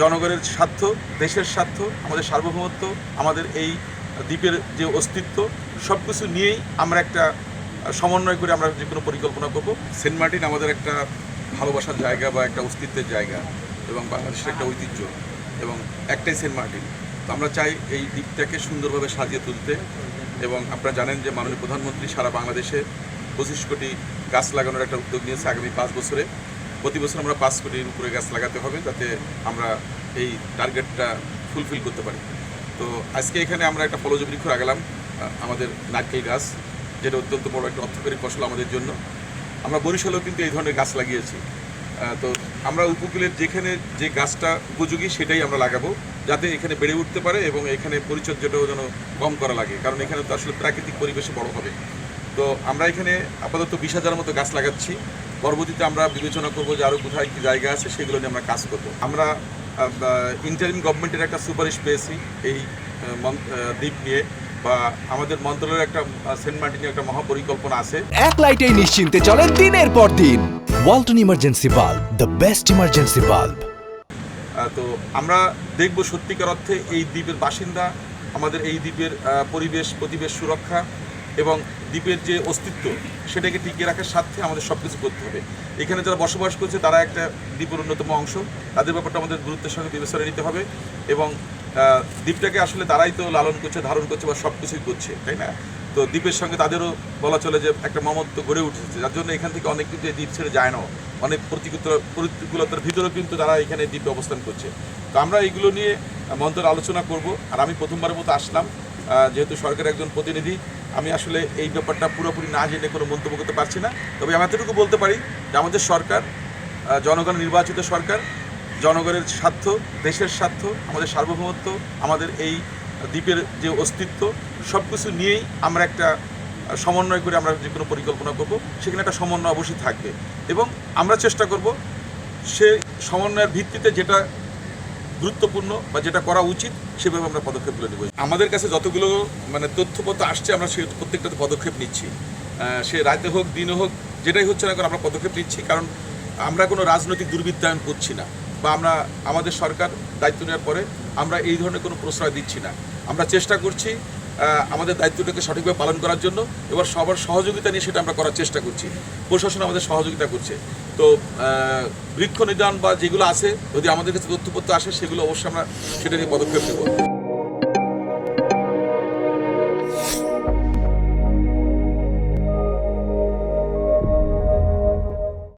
জনগণের স্বার্থ, দেশের স্বার্থ, আমাদের সার্বভৌমত্ব, আমাদের এই দ্বীপের যে অস্তিত্ব সব কিছু নিয়েই আমরা একটা সমন্বয় করে আমরা যে কোনো পরিকল্পনা করব। সেন্ট মার্টিন আমাদের একটা ভালোবাসার জায়গা বা একটা অস্তিত্বের জায়গা এবং বাংলাদেশের একটা ঐতিহ্য এবং একটাই সেন্ট মার্টিন। তো আমরা চাই এই দ্বীপটাকে সুন্দরভাবে সাজিয়ে তুলতে এবং আপনারা জানেন যে মাননীয় প্রধানমন্ত্রী সারা বাংলাদেশে 25 কোটি গাছ লাগানোর একটা উদ্যোগ নিয়েছে আগামী 5 বছরে। প্রতি বছর আমরা 5 কোটির উপরে গাছ লাগাতে হবে যাতে আমরা এই টার্গেটটা ফুলফিল করতে পারি। তো আজকে এখানে আমরা একটা ফলজ বৃক্ষ লাগালাম, আমাদের নারকেল গাছ, যেটা অত্যন্ত বড় একটা অর্থকরী ফসল আমাদের জন্য। আমরা বরিশালেও কিন্তু এই ধরনের গাছ লাগিয়েছি। তো আমরা উপকূলের যেখানে যে গাছটা উপযোগী সেটাই আমরা লাগাবো যাতে এখানে বেড়ে উঠতে পারে এবং এখানে পরিচর্যাটাও যেন কম করা লাগে, কারণ এখানে তো আসলে প্রাকৃতিক পরিবেশে বড় হবে। তো আমরা এখানে আপাতত 20,000 মতো গাছ লাগাচ্ছি। পরবর্তীতে আমরা বিবেচনা করবো যে আরও কোথায় কী জায়গা আছে সেগুলো নিয়ে আমরা কাজ করবো। আমরা ইন্টারিম গভর্নমেন্টের একটা সুপারিশ পেয়েছি এই দ্বীপ নিয়ে, বা আমাদের মন্ত্রণালয়ের একটা সেন্ট মার্টিনের একটা মহাপরিকল্পনা আছে। এক লাইটেই নিশ্চিন্তে চলে দিনের পর দিন। Walton emergency bulb, the best emergency bulb. তো আমরা দেখব সত্যিকার অর্থে এই দ্বীপের বাসিন্দা, আমাদের এই দ্বীপের প্রতিবেশ সুরক্ষা এবং দ্বীপের যে অস্তিত্ব সেটাকে টিকিয়ে রাখার স্বার্থে আমাদের সব কিছু করতে হবে। এখানে যারা বসবাস করছে তারা একটা দ্বীপের অন্যতম অংশ, তাদের ব্যাপারটা আমাদের গুরুত্বের সঙ্গে বিবেচনা নিতে হবে এবং দ্বীপটাকে আসলে তারাই তো লালন করছে, ধারণ করছে বা সব কিছুই করছে, তাই না? তো দ্বীপের সঙ্গে তাদেরও বলা চলে যে একটা মমত্ব গড়ে উঠেছে, যার জন্য এখান থেকে অনেক কিন্তু এই দ্বীপ ছেড়ে যায় না। অনেক প্রতিকূলতার ভিতরেও কিন্তু তারা এখানে দ্বীপে অবস্থান করছে। তো আমরা এইগুলো নিয়ে মন্ত্রের আলোচনা করব। আর আমি প্রথমবারের মতো আসলাম, যেহেতু সরকারের একজন প্রতিনিধি, আমি আসলে এই ব্যাপারটা পুরোপুরি না জেনে কোনো মন্তব্য করতে পারছি না। তবে আমি এতটুকু বলতে পারি যে আমাদের সরকার জনগণ নির্বাচিত সরকার, জনগণের স্বার্থ, দেশের স্বার্থ, আমাদের সার্বভৌমত্ব, আমাদের এই দ্বীপের যে অস্তিত্ব সব কিছু নিয়েই আমরা একটা সমন্বয় করে আমরা যে কোনো পরিকল্পনা করব। সেখানে একটা সমন্বয় অবশ্যই থাকবে এবং আমরা চেষ্টা করব সেই সমন্বয়ের ভিত্তিতে যেটা গুরুত্বপূর্ণ বা যেটা করা উচিত সেভাবে আমরা পদক্ষেপগুলো নেব। আমাদের কাছে যতগুলো তথ্যপত্র আসছে আমরা সেই প্রত্যেকটাতে পদক্ষেপ নিচ্ছি। সে রাতে হোক দিনে হোক যেটাই হচ্ছে না, কারণ আমরা পদক্ষেপ নিচ্ছি, কারণ আমরা কোনো রাজনৈতিক দুর্বৃত্তায়ন করছি না বা আমাদের সরকার দায়িত্ব নেওয়ার পরে আমরা এই ধরনের কোনো প্রশ্রয় দিচ্ছি না। আমরা চেষ্টা করছি আমাদের দায়িত্বটাকে সঠিকভাবে পালন করার জন্য, এবার সবার সহযোগিতা নিয়ে সেটা আমরা করার চেষ্টা করছি। প্রশাসন আমাদের সহযোগিতা করছে। তো বৃক্ষ নিধন বা যেগুলো আছে, যদি আমাদের কাছে তথ্যপত্র আসে সেগুলো অবশ্যই আমরা সেটা নিয়ে পদক্ষেপ নেব।